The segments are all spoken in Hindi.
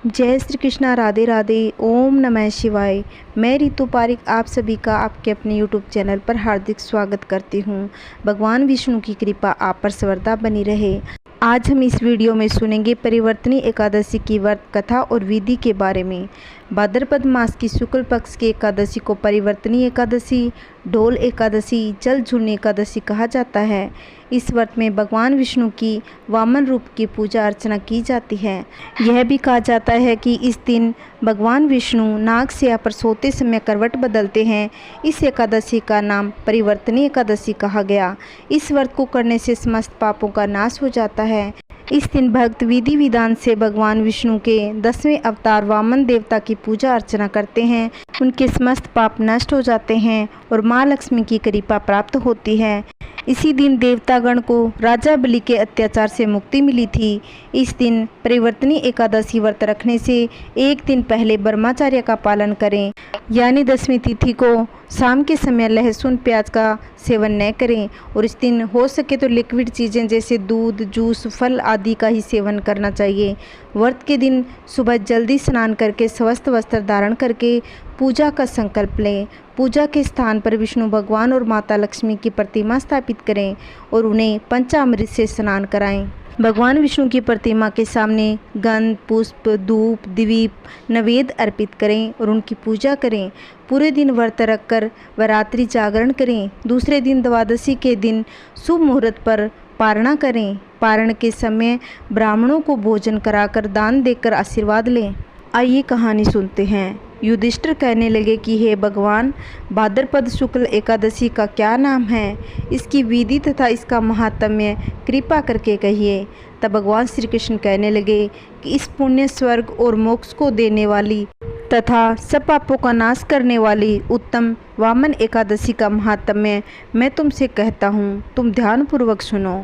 जय श्री कृष्णा, राधे राधे, ओम नमः शिवाय। मैं रितु पारिक आप सभी का आपके अपने यूट्यूब चैनल पर हार्दिक स्वागत करती हूँ। भगवान विष्णु की कृपा आप पर सर्वदा बनी रहे। आज हम इस वीडियो में सुनेंगे परिवर्तनी एकादशी की व्रत कथा और विधि के बारे में। भाद्रपद मास की शुक्ल पक्ष की एकादशी को परिवर्तनी एकादशी, ढोल एकादशी, जल झूलनी एकादशी कहा जाता है। इस व्रत में भगवान विष्णु की वामन रूप की पूजा अर्चना की जाती है। यह भी कहा जाता है कि इस दिन भगवान विष्णु नाग सेया पर सोते समय करवट बदलते हैं। इस एकादशी का नाम परिवर्तनी एकादशी कहा गया। इस व्रत को करने से समस्त पापों का नाश हो जाता है। इस दिन भक्त विधि विधान से भगवान विष्णु के 10वें अवतार वामन देवता की पूजा अर्चना करते हैं। उनके समस्त पाप नष्ट हो जाते हैं और माँ लक्ष्मी की कृपा प्राप्त होती है। इसी दिन देवतागण को राजा बलि के अत्याचार से मुक्ति मिली थी। इस दिन परिवर्तनी एकादशी व्रत रखने से एक दिन पहले ब्रह्मचर्य का पालन करें, यानी 10वीं तिथि को शाम के समय लहसुन प्याज का सेवन न करें और इस दिन हो सके तो लिक्विड चीज़ें जैसे दूध, जूस, फल आदि का ही सेवन करना चाहिए। व्रत के दिन सुबह जल्दी स्नान करके स्वस्थ वस्त्र धारण करके पूजा का संकल्प लें। पूजा के स्थान पर विष्णु भगवान और माता लक्ष्मी की प्रतिमा स्थापित करें और उन्हें पंचामृत से स्नान कराएं। भगवान विष्णु की प्रतिमा के सामने गंध, पुष्प, धूप, दीप, नैवेद्य अर्पित करें और उनकी पूजा करें। पूरे दिन व्रत रखकर व रात्रि जागरण करें। दूसरे दिन द्वादशी के दिन शुभ मुहूर्त पर पारणा करें। पारण के समय ब्राह्मणों को भोजन कराकर दान देकर आशीर्वाद लें। आइए कहानी सुनते हैं। युधिष्ठिर कहने लगे कि हे भगवान, भाद्रपद शुक्ल एकादशी का क्या नाम है? इसकी विधि तथा इसका महात्म्य कृपा करके कहिए। तब भगवान श्री कृष्ण कहने लगे कि इस पुण्य, स्वर्ग और मोक्ष को देने वाली तथा सब पापों का नाश करने वाली उत्तम वामन एकादशी का महात्म्य मैं तुमसे कहता हूँ, तुम ध्यानपूर्वक सुनो।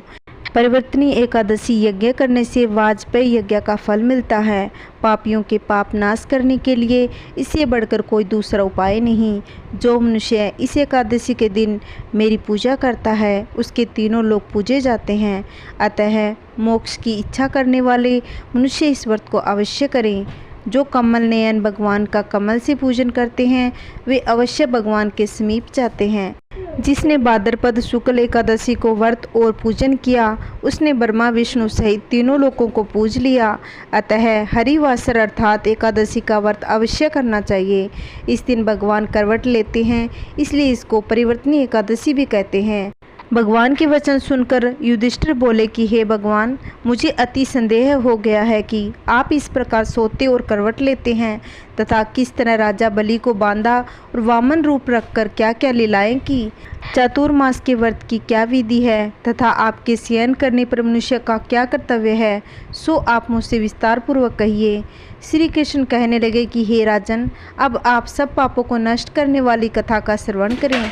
परिवर्तनी एकादशी यज्ञ करने से वाजपेयी यज्ञ का फल मिलता है। पापियों के पाप नाश करने के लिए इससे बढ़कर कोई दूसरा उपाय नहीं। जो मनुष्य इस एकादशी के दिन मेरी पूजा करता है उसके तीनों लोग पूजे जाते हैं। अतः मोक्ष की इच्छा करने वाले मनुष्य इस व्रत को अवश्य करें। जो कमल नयन भगवान का कमल से पूजन करते हैं वे अवश्य भगवान के समीप जाते हैं। जिसने भाद्रपद शुक्ल एकादशी को व्रत और पूजन किया उसने ब्रह्मा विष्णु सहित तीनों लोकों को पूज लिया। अतः हरिवासर अर्थात एकादशी का व्रत अवश्य करना चाहिए। इस दिन भगवान करवट लेते हैं, इसलिए इसको परिवर्तनी एकादशी भी कहते हैं। भगवान के वचन सुनकर युधिष्ठिर बोले कि हे भगवान, मुझे अति संदेह हो गया है कि आप इस प्रकार सोते और करवट लेते हैं तथा किस तरह राजा बलि को बांधा और वामन रूप रखकर क्या क्या लीलाएं की। चातुर्मास के व्रत की क्या विधि है तथा आपके शयन करने पर मनुष्य का क्या कर्तव्य है, सो आप मुझसे विस्तार पूर्वक कहिए। श्री कृष्ण कहने लगे कि हे राजन, अब आप सब पापों को नष्ट करने वाली कथा का श्रवण करें।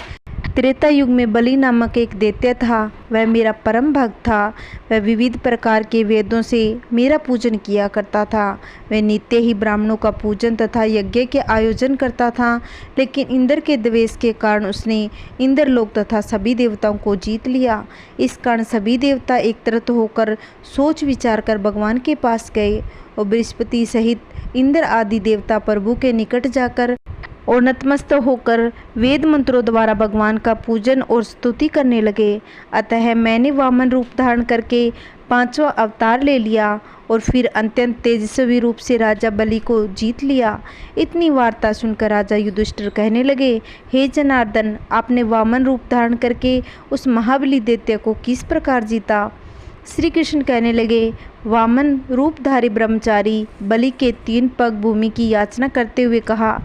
त्रेता युग में बलि नामक एक दैत्य था। वह मेरा परम भक्त था। वह विविध प्रकार के वेदों से मेरा पूजन किया करता था। वह नित्य ही ब्राह्मणों का पूजन तथा यज्ञ के आयोजन करता था, लेकिन इंद्र के द्वेष के कारण उसने इंद्रलोक तथा सभी देवताओं को जीत लिया। इस कारण सभी देवता एक तरफ होकर सोच विचार कर भगवान के पास गए और बृहस्पति सहित इंद्र आदि देवता प्रभु के निकट जाकर और नतमस्तक होकर वेद मंत्रों द्वारा भगवान का पूजन और स्तुति करने लगे। अतः मैंने वामन रूप धारण करके 5वां अवतार ले लिया और फिर अत्यंत तेजस्वी रूप से राजा बलि को जीत लिया। इतनी वार्ता सुनकर राजा युधिष्ठिर कहने लगे, हे जनार्दन, आपने वामन रूप धारण करके उस महाबली दैत्य को किस प्रकार जीता? श्री कृष्ण कहने लगे, वामन रूपधारी ब्रह्मचारी बलि के 3 पग भूमि की याचना करते हुए कहा,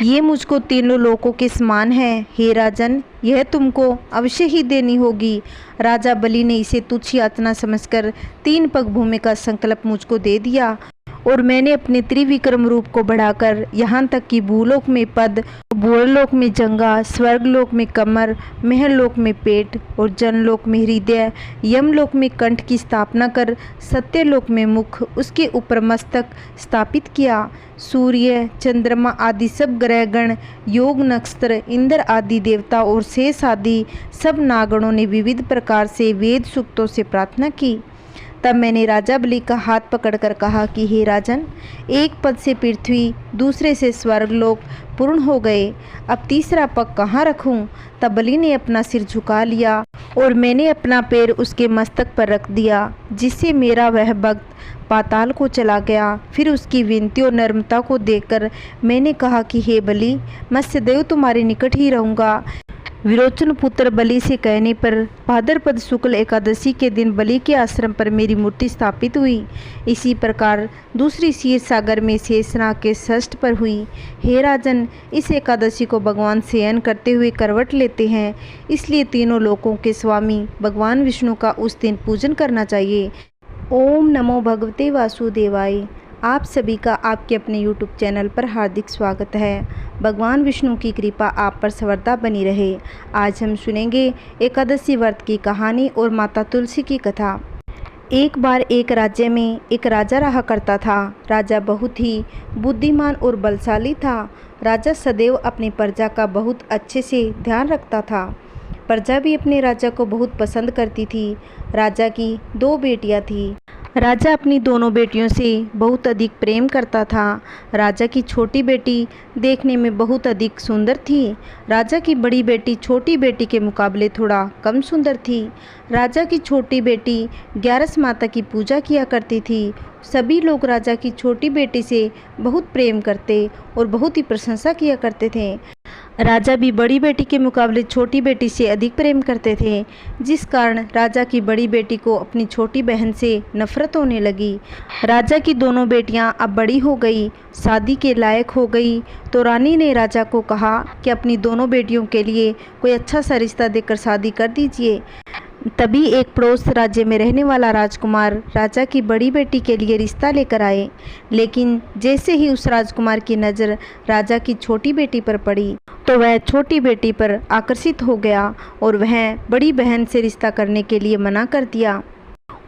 ये मुझको तीनों लोकों के समान है। हे राजन, यह तुमको अवश्य ही देनी होगी। राजा बलि ने इसे तुच्छ याचना समझकर 3 पग भूमि का संकल्प मुझको दे दिया और मैंने अपने त्रिविक्रम रूप को बढ़ाकर यहाँ तक कि भूलोक में पद, भूलोक में जंगा, स्वर्गलोक में कमर, महलोक में पेट और जनलोक में हृदय, यमलोक में कंठ की स्थापना कर सत्यलोक में मुख, उसके ऊपर मस्तक स्थापित किया। सूर्य, चंद्रमा आदि सब ग्रहगण, योग नक्षत्र, इंद्र आदि देवता और शेष आदि सब नागणों ने विविध प्रकार से वेद सूक्तों से प्रार्थना की। तब मैंने राजा बलि का हाथ पकड़कर कहा कि हे राजन, एक पद से पृथ्वी, दूसरे से स्वर्गलोक पूर्ण हो गए, अब तीसरा पग कहाँ रखूं? तब बलि ने अपना सिर झुका लिया और मैंने अपना पैर उसके मस्तक पर रख दिया, जिससे मेरा वह भक्त पाताल को चला गया। फिर उसकी विनती और नम्रता को देखकर मैंने कहा कि हे बलि, मैं सदैव तुम्हारे निकट ही रहूँगा। विरोचन पुत्र बलि से कहने पर भाद्रपद शुक्ल एकादशी के दिन बलि के आश्रम पर मेरी मूर्ति स्थापित हुई। इसी प्रकार दूसरी क्षीर सागर में शेषनाग के षष्ठ पर हुई। हे राजन, इस एकादशी को भगवान शयन करते हुए करवट लेते हैं, इसलिए तीनों लोकों के स्वामी भगवान विष्णु का उस दिन पूजन करना चाहिए। ओम नमो भगवते वासुदेवाय। आप सभी का आपके अपने YouTube चैनल पर हार्दिक स्वागत है। भगवान विष्णु की कृपा आप पर सर्वदा बनी रहे। आज हम सुनेंगे एकादशी व्रत की कहानी और माता तुलसी की कथा। एक बार एक राज्य में एक राजा रहा करता था। राजा बहुत ही बुद्धिमान और बलशाली था। राजा सदैव अपनी प्रजा का बहुत अच्छे से ध्यान रखता था। प्रजा भी अपने राजा को बहुत पसंद करती थी। राजा की 2 बेटियां थीं। राजा अपनी दोनों बेटियों से बहुत अधिक प्रेम करता था। राजा की छोटी बेटी देखने में बहुत अधिक सुंदर थी। राजा की बड़ी बेटी छोटी बेटी के मुकाबले थोड़ा कम सुंदर थी। राजा की छोटी बेटी ग्यारस माता की पूजा किया करती थी। सभी लोग राजा की छोटी बेटी से बहुत प्रेम करते और बहुत ही प्रशंसा किया करते थे। राजा भी बड़ी बेटी के मुकाबले छोटी बेटी से अधिक प्रेम करते थे, जिस कारण राजा की बड़ी बेटी को अपनी छोटी बहन से नफरत होने लगी। राजा की दोनों बेटियां अब बड़ी हो गई, शादी के लायक हो गई, तो रानी ने राजा को कहा कि अपनी दोनों बेटियों के लिए कोई अच्छा सा रिश्ता देकर शादी कर दीजिए। तभी एक पड़ोस राज्य में रहने वाला राजकुमार राजा की बड़ी बेटी के लिए रिश्ता लेकर आए। लेकिन जैसे ही उस राजकुमार की नज़र राजा की छोटी बेटी पर पड़ी, तो वह छोटी बेटी पर आकर्षित हो गया और वह बड़ी बहन से रिश्ता करने के लिए मना कर दिया।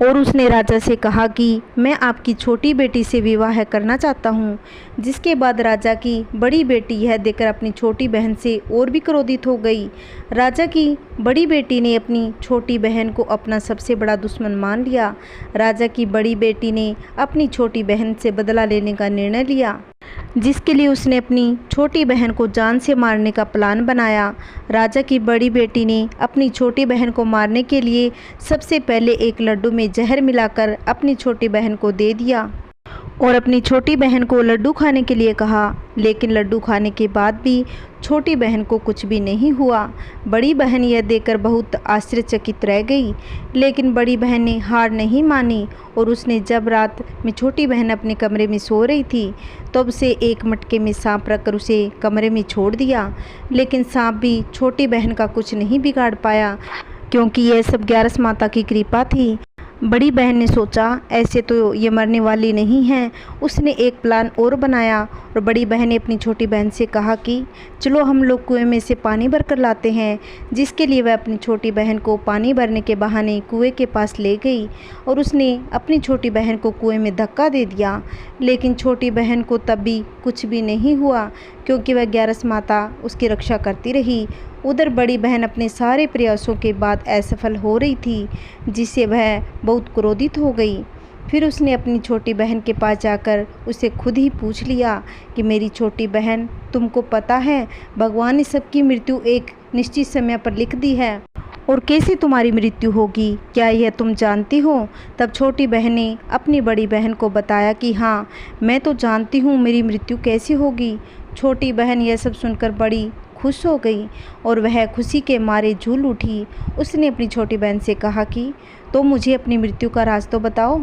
और उसने राजा से कहा कि मैं आपकी छोटी बेटी से विवाह करना चाहता हूँ। जिसके बाद राजा की बड़ी बेटी यह देखकर अपनी छोटी बहन से और भी क्रोधित हो गई। राजा की बड़ी बेटी ने अपनी छोटी बहन को अपना सबसे बड़ा दुश्मन मान लिया। राजा की बड़ी बेटी ने अपनी छोटी बहन से बदला लेने का निर्णय लिया, जिसके लिए उसने अपनी छोटी बहन को जान से मारने का प्लान बनाया। राजा की बड़ी बेटी ने अपनी छोटी बहन को मारने के लिए सबसे पहले एक लड्डू में जहर मिलाकर अपनी छोटी बहन को दे दिया और अपनी छोटी बहन को लड्डू खाने के लिए कहा। लेकिन लड्डू खाने के बाद भी छोटी बहन को कुछ भी नहीं हुआ। बड़ी बहन यह देखकर बहुत आश्चर्यचकित रह गई, लेकिन बड़ी बहन ने हार नहीं मानी और उसने जब रात में छोटी बहन अपने कमरे में सो रही थी, तब उसे एक मटके में सांप रखकर उसे कमरे में छोड़ दिया। लेकिन सांप भी छोटी बहन का कुछ नहीं बिगाड़ पाया, क्योंकि यह सब ग्यारस माता की कृपा थी। बड़ी बहन ने सोचा ऐसे तो ये मरने वाली नहीं है। उसने एक प्लान और बनाया और बड़ी बहन ने अपनी छोटी बहन से कहा कि चलो हम लोग कुएं में से पानी भर कर लाते हैं। जिसके लिए वह अपनी छोटी बहन को पानी भरने के बहाने कुएं के पास ले गई और उसने अपनी छोटी बहन को कुएं में धक्का दे दिया। लेकिन छोटी बहन को तब भी कुछ भी नहीं हुआ, क्योंकि वह ग्यारस माता उसकी रक्षा करती रही। उधर बड़ी बहन अपने सारे प्रयासों के बाद असफल हो रही थी, जिससे वह बहुत क्रोधित हो गई। फिर उसने अपनी छोटी बहन के पास जाकर उसे खुद ही पूछ लिया कि मेरी छोटी बहन, तुमको पता है भगवान ने सबकी मृत्यु एक निश्चित समय पर लिख दी है, और कैसे तुम्हारी मृत्यु होगी, क्या यह तुम जानती हो? तब छोटी बहन ने अपनी बड़ी बहन को बताया कि हाँ, मैं तो जानती हूँ मेरी मृत्यु कैसे होगी। छोटी बहन यह सब सुनकर बड़ी खुश हो गई और वह खुशी के मारे झूल उठी। उसने अपनी छोटी बहन से कहा कि तो मुझे अपनी मृत्यु का राज तो बताओ।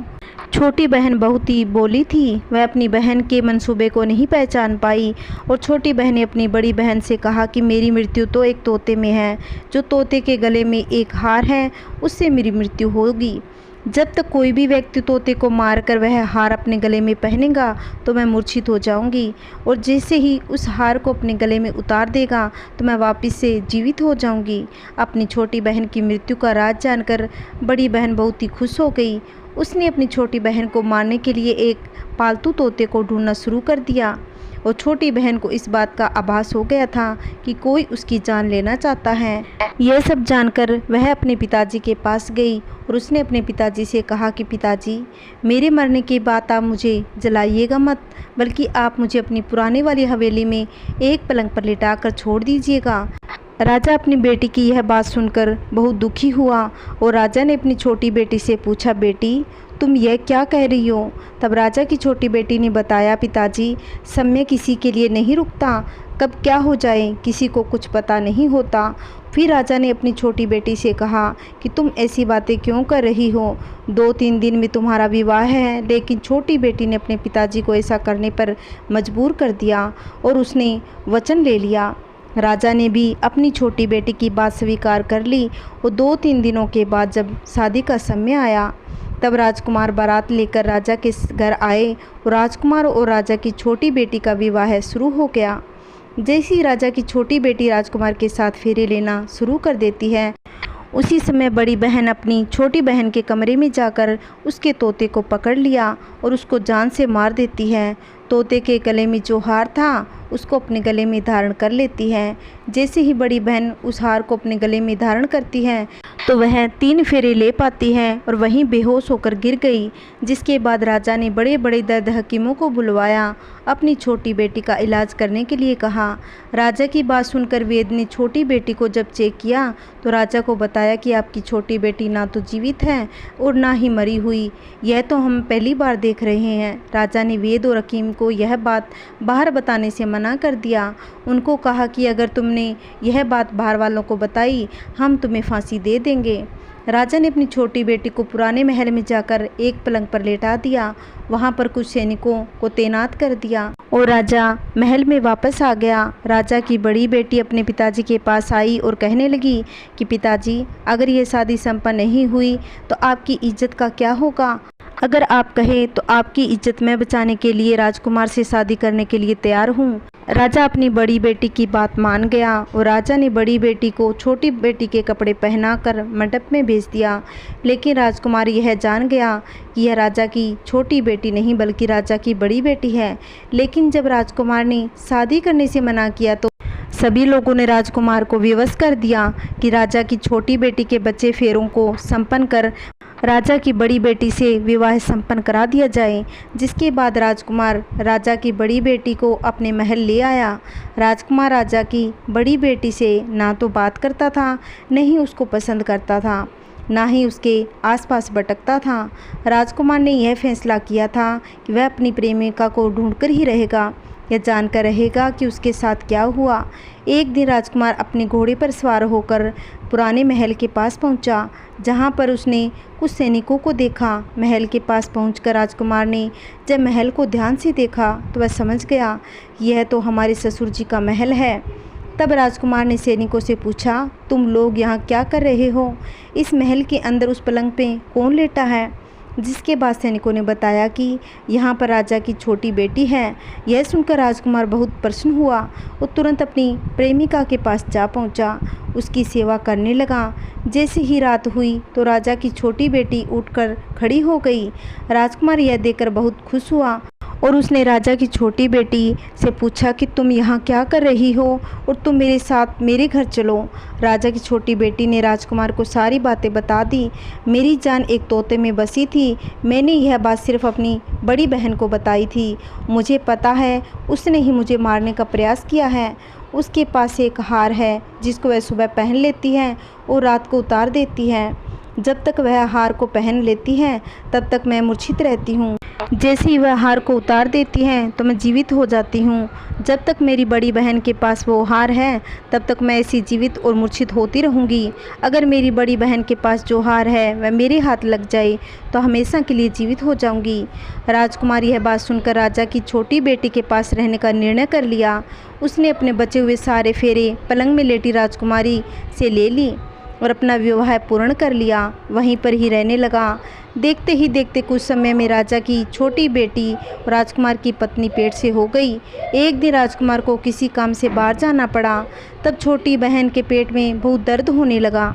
छोटी बहन बहुत ही बोली थी, वह अपनी बहन के मंसूबे को नहीं पहचान पाई और छोटी बहन ने अपनी बड़ी बहन से कहा कि मेरी मृत्यु तो एक तोते में है, जो तोते के गले में एक हार है, उससे मेरी मृत्यु होगी। जब तक कोई भी व्यक्ति तोते को मारकर वह हार अपने गले में पहनेगा तो मैं मूर्छित हो जाऊंगी, और जैसे ही उस हार को अपने गले में उतार देगा तो मैं वापस से जीवित हो जाऊंगी। अपनी छोटी बहन की मृत्यु का राज जानकर बड़ी बहन बहुत ही खुश हो गई। उसने अपनी छोटी बहन को मारने के लिए एक पालतू तोते को ढूंढना शुरू कर दिया और छोटी बहन को इस बात का आभास हो गया था कि कोई उसकी जान लेना चाहता है। यह सब जानकर वह अपने पिताजी के पास गई और उसने अपने पिताजी से कहा कि पिताजी, मेरे मरने के बाद आप मुझे जलाइएगा मत, बल्कि आप मुझे अपनी पुराने वाली हवेली में एक पलंग पर लिटाकर छोड़ दीजिएगा। राजा अपनी बेटी की यह बात सुनकर बहुत दुखी हुआ और राजा ने अपनी छोटी बेटी से पूछा, बेटी तुम यह क्या कह रही हो? तब राजा की छोटी बेटी ने बताया, पिताजी, समय किसी के लिए नहीं रुकता, कब क्या हो जाए किसी को कुछ पता नहीं होता। फिर राजा ने अपनी छोटी बेटी से कहा कि तुम ऐसी बातें क्यों कर रही हो? 2-3 दिन में तुम्हारा विवाह है। लेकिन छोटी बेटी ने अपने पिताजी को ऐसा करने पर मजबूर कर दिया और उसने वचन ले लिया। राजा ने भी अपनी छोटी बेटी की बात स्वीकार कर ली और 2-3 दिनों के बाद जब शादी का समय आया तब राजकुमार बारात लेकर राजा के घर आए और राजकुमार और राजा की छोटी बेटी का विवाह शुरू हो गया। जैसे ही राजा की छोटी बेटी राजकुमार के साथ फेरे लेना शुरू कर देती है, उसी समय बड़ी बहन अपनी छोटी बहन के कमरे में जाकर उसके तोते को पकड़ लिया और उसको जान से मार देती है। तोते के गले में जो हार था उसको अपने गले में धारण कर लेती है। जैसे ही बड़ी बहन उस हार को अपने गले में धारण करती है तो वह 3 फेरे ले पाती है और वहीं बेहोश होकर गिर गई। जिसके बाद राजा ने बड़े बड़े दर्द हकीमों को बुलवाया, अपनी छोटी बेटी का इलाज करने के लिए कहा। राजा की बात सुनकर वैद्य ने छोटी बेटी को जब चेक किया तो राजा को बताया कि आपकी छोटी बेटी ना तो जीवित है और ना ही मरी हुई, यह तो हम पहली बार देख रहे हैं। राजा ने वैद्य और हकीम को यह बात बाहर बताने से मना कर दिया। उनको कहा कि अगर तुमने यह बात बाहर वालों को बताई हम तुम्हें फांसी दे देंगे। राजा ने अपनी छोटी बेटी को पुराने महल में जाकर एक पलंग पर लेटा दिया, वहां पर कुछ सैनिकों को तैनात कर दिया और राजा महल में वापस आ गया। राजा की बड़ी बेटी अपने पिताजी के पास आई और कहने लगी कि पिताजी, अगर ये शादी संपन्न नहीं हुई तो आपकी इज्जत का क्या होगा? अगर आप कहें तो आपकी इज्जत मैं बचाने के लिए राजकुमार से शादी करने के लिए तैयार हूँ। राजा अपनी बड़ी बेटी की बात मान गया और राजा ने बड़ी बेटी को छोटी बेटी के कपड़े पहनाकर मंडप में भेज दिया। लेकिन राजकुमार यह जान गया कि यह राजा की छोटी बेटी नहीं बल्कि राजा की बड़ी बेटी है। लेकिन जब राजकुमार ने शादी करने से मना किया तो सभी लोगों ने राजकुमार को विवश कर दिया कि राजा की छोटी बेटी के बच्चे फेरों को संपन्न कर राजा की बड़ी बेटी से विवाह संपन्न करा दिया जाए। जिसके बाद राजकुमार राजा की बड़ी बेटी को अपने महल ले आया। राजकुमार राजा की बड़ी बेटी से ना तो बात करता था, न ही उसको पसंद करता था, ना ही उसके आसपास भटकता था। राजकुमार ने यह फैसला किया था कि वह अपनी प्रेमिका को ढूंढकर ही रहेगा, यह जानकर रहेगा कि उसके साथ क्या हुआ। एक दिन राजकुमार अपने घोड़े पर सवार होकर पुराने महल के पास पहुंचा, जहां पर उसने कुछ सैनिकों को देखा। महल के पास पहुंचकर राजकुमार ने जब महल को ध्यान से देखा तो वह समझ गया यह तो हमारे ससुर जी का महल है। तब राजकुमार ने सैनिकों से पूछा, तुम लोग यहाँ क्या कर रहे हो? इस महल के अंदर उस पलंग पे कौन लेटा है? जिसके बाद सैनिकों ने बताया कि यहाँ पर राजा की छोटी बेटी है। यह सुनकर राजकुमार बहुत प्रसन्न हुआ और तुरंत अपनी प्रेमिका के पास जा पहुँचा, उसकी सेवा करने लगा। जैसे ही रात हुई तो राजा की छोटी बेटी उठकर खड़ी हो गई। राजकुमार यह देखकर बहुत खुश हुआ और उसने राजा की छोटी बेटी से पूछा कि तुम यहाँ क्या कर रही हो और तुम मेरे साथ मेरे घर चलो। राजा की छोटी बेटी ने राजकुमार को सारी बातें बता दी। मेरी जान एक तोते में बसी थी, मैंने यह बात सिर्फ अपनी बड़ी बहन को बताई थी। मुझे पता है उसने ही मुझे मारने का प्रयास किया है। उसके पास एक हार है जिसको वह सुबह पहन लेती है और रात को उतार देती है। जब तक वह हार को पहन लेती है तब तक मैं मूर्छित रहती हूँ। जैसे ही वह हार को उतार देती हैं तो मैं जीवित हो जाती हूँ। जब तक मेरी बड़ी बहन के पास वो हार है तब तक मैं ऐसी जीवित और मूर्छित होती रहूँगी। अगर मेरी बड़ी बहन के पास जो हार है वह मेरे हाथ लग जाए तो हमेशा के लिए जीवित हो जाऊँगी। राजकुमार यह बात सुनकर राजा की छोटी बेटी के पास रहने का निर्णय कर लिया। उसने अपने बचे हुए सारे फेरे पलंग में लेटी राजकुमारी से ले ली और अपना विवाह पूर्ण कर लिया, वहीं पर ही रहने लगा। देखते ही देखते कुछ समय में राजा की छोटी बेटी राजकुमार की पत्नी पेट से हो गई। एक दिन राजकुमार को किसी काम से बाहर जाना पड़ा, तब छोटी बहन के पेट में बहुत दर्द होने लगा।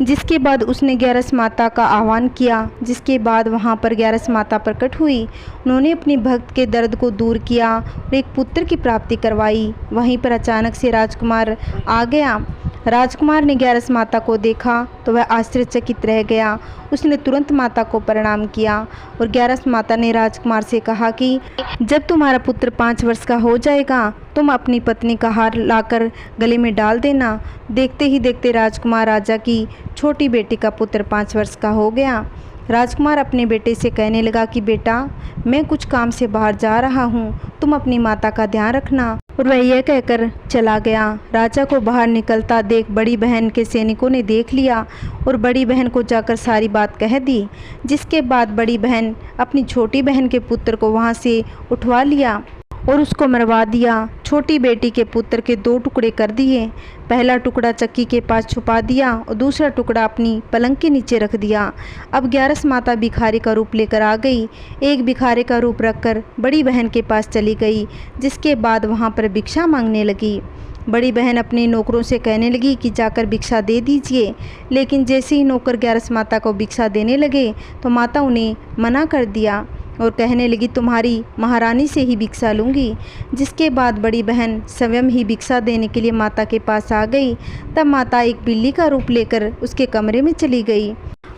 जिसके बाद उसने ग्यारस माता का आह्वान किया। जिसके बाद वहाँ पर ग्यारस माता प्रकट हुई। उन्होंने अपने भक्त के दर्द को दूर किया और एक पुत्र की प्राप्ति करवाई। वहीं पर अचानक से राजकुमार आ गया। राजकुमार ने ग्यारस माता को देखा तो वह आश्चर्यचकित रह गया। उसने तुरंत माता को प्रणाम किया और ग्यारस माता ने राजकुमार से कहा कि जब तुम्हारा पुत्र 5 वर्ष का हो जाएगा तुम अपनी पत्नी का हार लाकर गले में डाल देना। देखते ही देखते राजकुमार राजा की छोटी बेटी का पुत्र 5 वर्ष का हो गया। राजकुमार अपने बेटे से कहने लगा कि बेटा, मैं कुछ काम से बाहर जा रहा हूँ, तुम अपनी माता का ध्यान रखना। और वह यह कहकर चला गया। राजा को बाहर निकलता देख बड़ी बहन के सैनिकों ने देख लिया और बड़ी बहन को जाकर सारी बात कह दी। जिसके बाद बड़ी बहन अपनी छोटी बहन के पुत्र को वहाँ से उठवा लिया और उसको मरवा दिया। छोटी बेटी के पुत्र के 2 टुकड़े कर दिए। पहला टुकड़ा चक्की के पास छुपा दिया और दूसरा टुकड़ा अपनी पलंग के नीचे रख दिया। अब ग्यारस माता भिखारी का रूप लेकर आ गई। एक भिखारी का रूप रखकर बड़ी बहन के पास चली गई। जिसके बाद वहाँ पर भिक्षा मांगने लगी। बड़ी बहन अपने नौकरों से कहने लगी कि जाकर भिक्षा दे दीजिए। लेकिन जैसे ही नौकर ग्यारस माता को भिक्षा देने लगे तो माता उन्हें मना कर दिया और कहने लगी तुम्हारी महारानी से ही भिक्षा लूँगी। जिसके बाद बड़ी बहन स्वयं ही भिक्षा देने के लिए माता के पास आ गई। तब माता एक बिल्ली का रूप लेकर उसके कमरे में चली गई।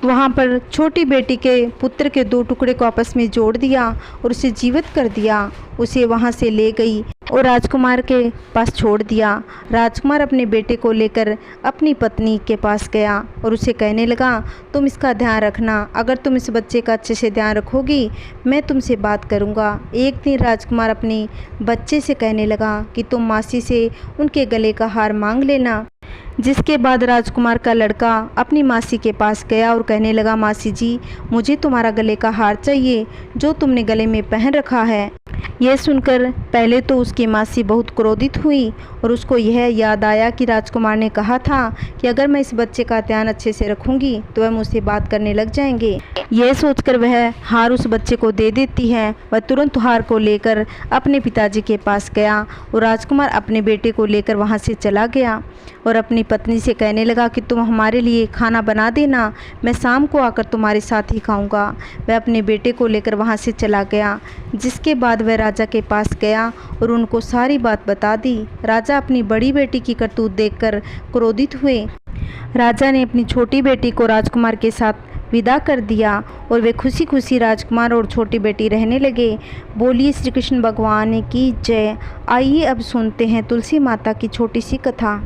वहाँ पर छोटी बेटी के पुत्र के 2 टुकड़े को आपस में जोड़ दिया और उसे जीवित कर दिया। उसे वहाँ से ले गई और राजकुमार के पास छोड़ दिया। राजकुमार अपने बेटे को लेकर अपनी पत्नी के पास गया और उसे कहने लगा तुम इसका ध्यान रखना। अगर तुम इस बच्चे का अच्छे से ध्यान रखोगी मैं तुमसे बात करूँगा। एक दिन राजकुमार अपने बच्चे से कहने लगा कि तुम मासी से उनके गले का हार मांग लेना। जिसके बाद राजकुमार का लड़का अपनी मासी के पास गया और कहने लगा मासी जी, मुझे तुम्हारा गले का हार चाहिए जो तुमने गले में पहन रखा है। यह सुनकर पहले तो उसकी मासी बहुत क्रोधित हुई और उसको यह याद आया कि राजकुमार ने कहा था कि अगर मैं इस बच्चे का ध्यान अच्छे से रखूंगी तो वह मुझसे बात करने लग जाएंगे। यह सोचकर वह हार उस बच्चे को दे देती है। वह तुरंत हार को लेकर अपने पिताजी के पास गया और राजकुमार अपने बेटे को लेकर वहाँ से चला गया और अपनी पत्नी से कहने लगा कि तुम हमारे लिए खाना बना देना, मैं शाम को आकर तुम्हारे साथ ही खाऊंगा। वह अपने बेटे को लेकर वहाँ से चला गया। जिसके बाद वह राजा के पास गया और उनको सारी बात बता दी। राजा अपनी बड़ी बेटी की करतूत देखकर क्रोधित हुए। राजा ने अपनी छोटी बेटी को राजकुमार के साथ विदा कर दिया और वे खुशी खुशी राजकुमार और छोटी बेटी रहने लगे। बोलिए श्री कृष्ण भगवान की जय। आइए अब सुनते हैं तुलसी माता की छोटी सी कथा।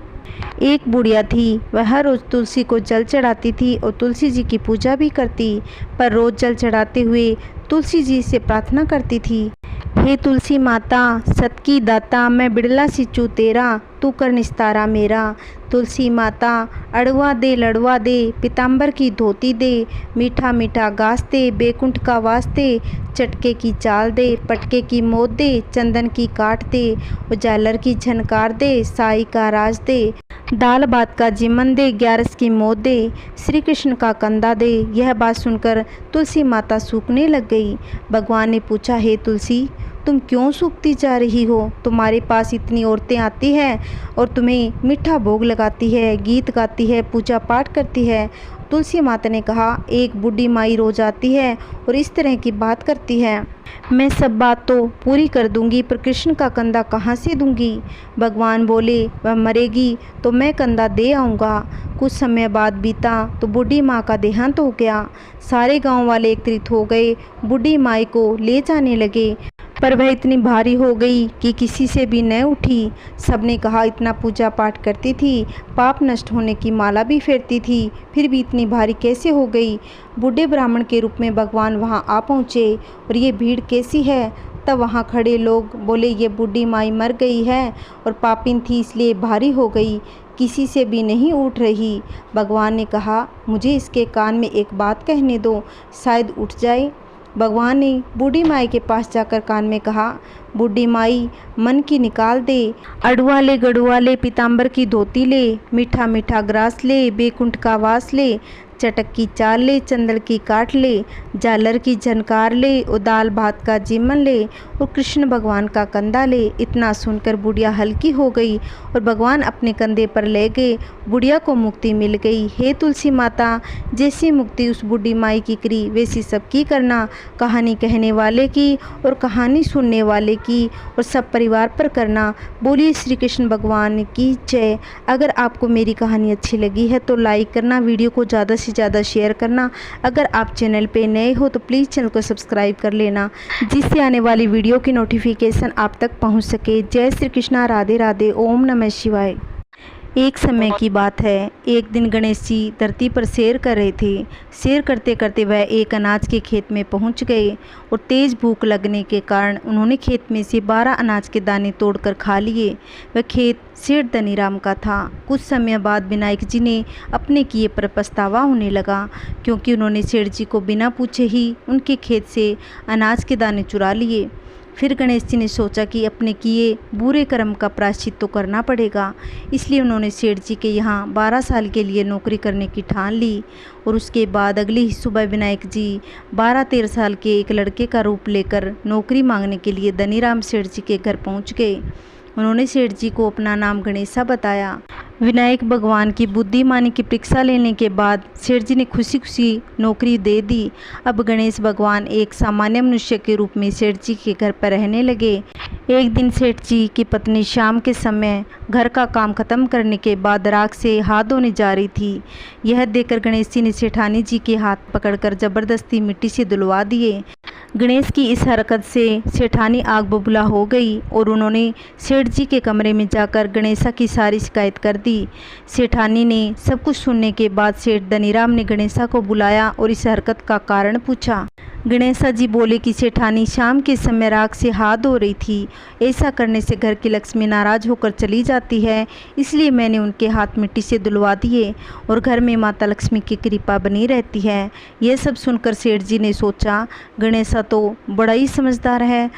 एक बुढ़िया थी, वह हर रोज़ तुलसी को जल चढ़ाती थी और तुलसी जी की पूजा भी करती, पर रोज़ जल चढ़ाते हुए तुलसी जी से प्रार्थना करती थी, हे तुलसी माता सत की दाता, मैं बिड़ला सिचू तेरा, तू कर निस्तारा मेरा। तुलसी माता अड़वा दे लड़वा दे, पीताम्बर की धोती दे, मीठा मीठा घास दे, बेकुंठ का वास दे, चटके की चाल दे, पटके की मोद दे, चंदन की काट दे, उजालर की झनकार दे, साई का राज दे, दाल भात का जिमन दे, ग्यारस की मोद दे, श्री कृष्ण का कंधा दे। यह बात सुनकर तुलसी माता सूखने लग गई। भगवान ने पूछा, हे तुलसी तुम क्यों सूखती जा रही हो? तुम्हारे पास इतनी औरतें आती हैं और तुम्हें मीठा भोग लगाती है, गीत गाती है, पूजा पाठ करती है। तुलसी माता ने कहा, एक बूढ़ी माई रोज आती है और इस तरह की बात करती है। मैं सब बात तो पूरी कर दूंगी, पर कृष्ण का कंधा कहाँ से दूंगी? भगवान बोले, वह मरेगी तो मैं कंधा दे आऊँगा। कुछ समय बाद बीता तो बूढ़ी माँ का देहांत हो गया। सारे गांव वाले एकत्रित हो गए, बूढ़ी माई को ले जाने लगे, पर वह इतनी भारी हो गई कि किसी से भी न उठी। सबने कहा, इतना पूजा पाठ करती थी, पाप नष्ट होने की माला भी फेरती थी, फिर भी इतनी भारी कैसे हो गई? बूढ़े ब्राह्मण के रूप में भगवान वहां आ पहुँचे और ये भीड़ कैसी है? तब वहां खड़े लोग बोले, ये बूढ़ी माई मर गई है और पापिन थी इसलिए भारी हो गई, किसी से भी नहीं उठ रही। भगवान ने कहा, मुझे इसके कान में एक बात कहने दो, शायद उठ जाए। भगवान ने बूढ़ी माई के पास जाकर कान में कहा, बूढ़ी माई मन की निकाल दे, अड़ुआ ले गड़ुआ ले, पीताम्बर की धोती ले, मीठा मीठा ग्रास ले, बेकुंठ का वास ले, चटक की चाल ले, चंदन की काट ले, झालर की झनकार ले, और दाल भात का जीमन ले, और कृष्ण भगवान का कंधा ले। इतना सुनकर बुढ़िया हल्की हो गई और भगवान अपने कंधे पर ले गए। बुढ़िया को मुक्ति मिल गई। हे तुलसी माता, जैसी मुक्ति उस बूढ़ी माई की करी वैसी सबकी करना, कहानी कहने वाले की और कहानी सुनने वाले की और सब परिवार पर करना। बोलिए श्री कृष्ण भगवान की जय। अगर आपको मेरी कहानी अच्छी लगी है तो लाइक करना, वीडियो को ज़्यादा से ज़्यादा शेयर करना। अगर आप चैनल पे नए हो तो प्लीज़ चैनल को सब्सक्राइब कर लेना, जिससे आने वाली वीडियो की नोटिफिकेशन आप तक पहुंच सके। जय श्री कृष्णा, राधे राधे, ओम नमः शिवाय। एक समय की बात है, एक दिन गणेश जी धरती पर सैर कर रहे थे। सैर करते करते वह एक अनाज के खेत में पहुंच गए और तेज़ भूख लगने के कारण उन्होंने खेत में से 12 अनाज के दाने तोड़कर खा लिए। वह खेत सेठ धनीराम का था। कुछ समय बाद विनायक जी ने अपने किए पर पछतावा होने लगा, क्योंकि उन्होंने सेठ जी को बिना पूछे ही उनके खेत से अनाज के दाने चुरा लिए। फिर गणेश जी ने सोचा कि अपने किए बुरे कर्म का प्रायश्चित तो करना पड़ेगा, इसलिए उन्होंने सेठ जी के यहाँ 12 साल के लिए नौकरी करने की ठान ली। और उसके बाद अगली ही सुबह विनायक जी 12-13 साल के एक लड़के का रूप लेकर नौकरी मांगने के लिए धनीराम सेठ जी के घर पहुँच गए। उन्होंने सेठ जी को अपना नाम गणेशा बताया। विनायक भगवान की बुद्धिमानी की परीक्षा लेने के बाद सेठ जी ने खुशी खुशी नौकरी दे दी। अब गणेश भगवान एक सामान्य मनुष्य के रूप में सेठ जी के घर पर रहने लगे। एक दिन सेठ जी की पत्नी शाम के समय घर का काम खत्म करने के बाद राख से हाथ धोने जा रही थी। यह देखकर गणेश जी ने सेठानी जी के हाथ पकड़कर जबरदस्ती मिट्टी से धुलवा दिए। गणेश की इस हरकत से सेठानी आग बबूला हो गई और उन्होंने सेठ जी के कमरे में जाकर गणेशा की सारी शिकायत कर दी। सेठानी ने सब कुछ सुनने के बाद सेठ धनीराम ने गणेशा को बुलाया और इस हरकत का कारण पूछा। गणेशा जी बोले कि सेठानी शाम के समय राख से हाथ धो रही थी। ऐसा करने से घर की लक्ष्मी नाराज होकर चली जाती है, इसलिए मैंने उनके हाथ मिट्टी से धुलवा दिए और घर में माता लक्ष्मी की कृपा बनी रहती है। यह सब सुनकर सेठ जी ने सोचा, गणेशा तो बड़ा ही समझदार है।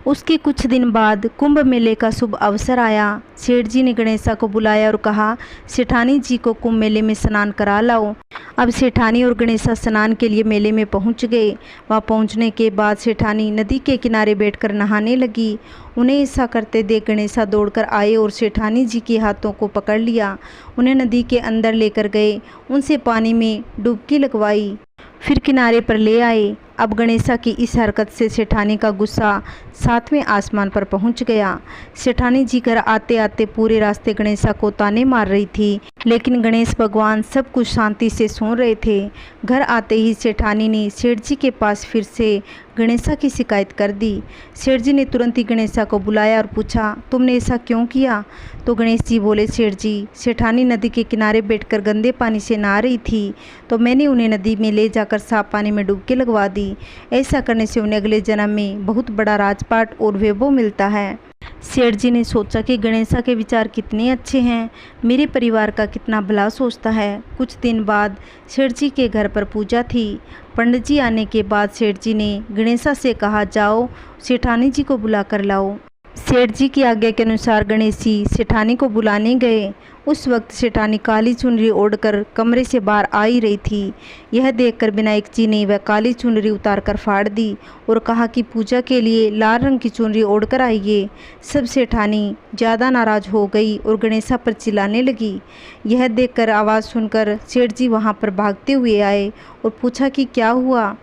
उसके कुछ दिन बाद कुंभ मेले का शुभ अवसर आया। सेठ जी ने गणेशा को बुलाया और कहा, सेठानी जी को कुंभ मेले में स्नान करा लाओ। अब सेठानी और गणेशा स्नान के लिए मेले में पहुंच गए। वहां पहुंचने के बाद सेठानी नदी के किनारे बैठकर नहाने लगी। उन्हें ऐसा करते देख गणेशा दौड़कर आए और सेठानी जी के हाथों को पकड़ लिया। उन्हें नदी के अंदर लेकर गए, उनसे पानी में डुबकी लगवाई, फिर किनारे पर ले आए। अब गणेशा की इस हरकत से सेठानी का गुस्सा 7वें आसमान पर पहुंच गया। सेठानी जी घर आते आते पूरे रास्ते गणेशा को ताने मार रही थी, लेकिन गणेश भगवान सब कुछ शांति से सुन रहे थे। घर आते ही सेठानी ने सेठ जी के पास फिर से गणेशा की शिकायत कर दी। सेठ जी ने तुरंत ही गणेशा को बुलाया और पूछा, तुमने ऐसा क्यों किया? तो गणेश जी बोले, सेठ जी, सेठानी नदी के किनारे बैठकर गंदे पानी से नहा रही थी, तो मैंने उन्हें नदी में ले जाकर साफ पानी में डुबकी लगवा दी। ऐसा करने से उन्हें अगले जन्म में बहुत बड़ा राजपाट और वैभव मिलता है। सेठ जी ने सोचा कि गणेशा के विचार कितने अच्छे हैं, मेरे परिवार का कितना भला सोचता है। कुछ दिन बाद सेठ जी के घर पर पूजा थी। पंडित जी आने के बाद सेठ जी ने गणेशा से कहा, जाओ सेठानी जी को बुला कर लाओ। सेठ जी की आज्ञा के अनुसार गणेश जी सेठानी को बुलाने गए। उस वक्त सेठानी काली चुनरी ओढ़कर कमरे से बाहर आ ही रही थी। यह देखकर विनायक जी ने वह काली चुनरी उतारकर फाड़ दी और कहा कि पूजा के लिए लाल रंग की चुनरी ओढ़कर आइए। सब सेठानी ज़्यादा नाराज हो गई और गणेशा पर चिल्लाने लगी। यह देखकर आवाज़ सुनकर सेठ जी वहाँ पर भागते हुए आए और पूछा कि क्या हुआ।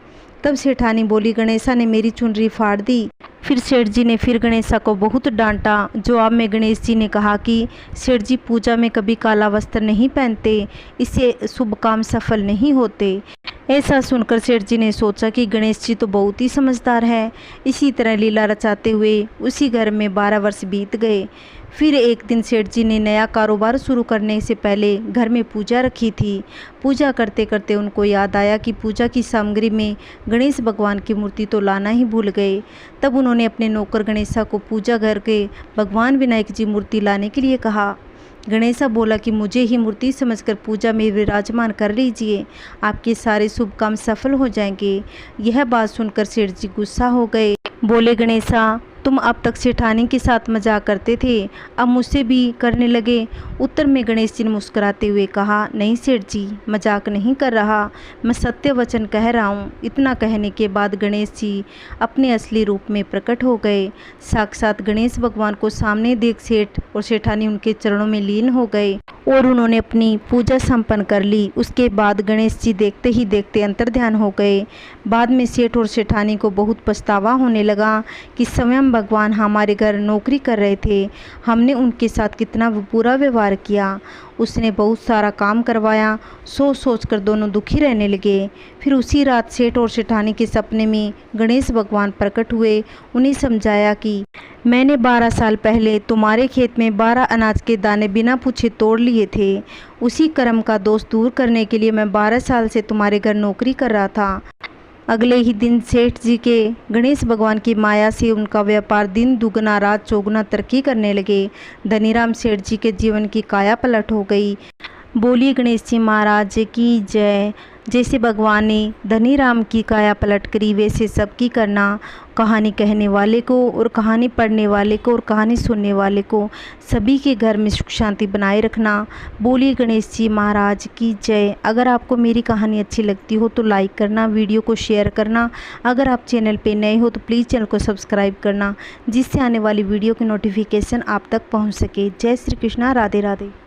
तब सेठानी बोली, गणेशा ने मेरी चुनरी फाड़ दी। फिर सेठ जी ने फिर गणेशा को बहुत डांटा। जवाब में गणेश जी ने कहा कि सेठ जी पूजा में कभी काला वस्त्र नहीं पहनते, इससे शुभ काम सफल नहीं होते। ऐसा सुनकर सेठ जी ने सोचा कि गणेश जी तो बहुत ही समझदार है। इसी तरह लीला रचाते हुए उसी घर में 12 वर्ष बीत गए। फिर एक दिन सेठ जी ने नया कारोबार शुरू करने से पहले घर में पूजा रखी थी। पूजा करते करते उनको याद आया कि पूजा की सामग्री में गणेश भगवान की मूर्ति तो लाना ही भूल गए। तब उन्होंने अपने नौकर गणेशा को पूजा घर के भगवान विनायक जी मूर्ति लाने के लिए कहा। गणेशा बोला कि मुझे ही मूर्ति समझकर पूजा में विराजमान कर लीजिए, आपके सारे शुभ काम सफल हो जाएंगे। यह बात सुनकर सेठ जी गुस्सा हो गए। बोले, गणेशा तुम अब तक सेठानी के साथ मजाक करते थे, अब मुझसे भी करने लगे। उत्तर में गणेश जी ने मुस्कुराते हुए कहा, नहीं सेठ जी, मजाक नहीं कर रहा, मैं सत्य वचन कह रहा हूँ। इतना कहने के बाद गणेश जी अपने असली रूप में प्रकट हो गए। साक्षात गणेश भगवान को सामने देख सेठ और सेठानी उनके चरणों में लीन हो गए और उन्होंने अपनी पूजा संपन्न कर ली। उसके बाद गणेश जी देखते ही देखते अंतर्ध्यान हो गए। बाद में सेठ और सेठानी को बहुत पछतावा होने लगा कि स्वयं भगवान हमारे घर नौकरी कर रहे थे, हमने उनके साथ कितना बुरा व्यवहार किया। उसने बहुत सारा काम करवाया। सोच सोच कर दोनों दुखी रहने लगे। फिर उसी रात सेठ और सेठानी के सपने में गणेश भगवान प्रकट हुए। उन्हें समझाया कि मैंने 12 साल पहले तुम्हारे खेत में 12 अनाज के दाने बिना पूछे तोड़ लिए थे। उसी कर्म का दोष दूर करने के लिए मैं 12 साल से तुम्हारे घर नौकरी कर रहा था। अगले ही दिन सेठ जी के गणेश भगवान की माया से उनका व्यापार दिन दुगना रात चौगुना तरक्की करने लगे। धनीराम सेठ जी के जीवन की काया पलट हो गई। बोलिए गणेश जी महाराज की जय। जैसे भगवान ने धनीराम की काया पलट करी, वैसे सबकी करना। कहानी कहने वाले को और कहानी पढ़ने वाले को और कहानी सुनने वाले को सभी के घर में सुख शांति बनाए रखना। बोलिए गणेश जी महाराज की जय। अगर आपको मेरी कहानी अच्छी लगती हो तो लाइक करना, वीडियो को शेयर करना। अगर आप चैनल पे नए हो तो प्लीज़ चैनल को सब्सक्राइब करना, जिससे आने वाली वीडियो की नोटिफिकेशन आप तक पहुँच सके। जय श्री कृष्णा, राधे राधे।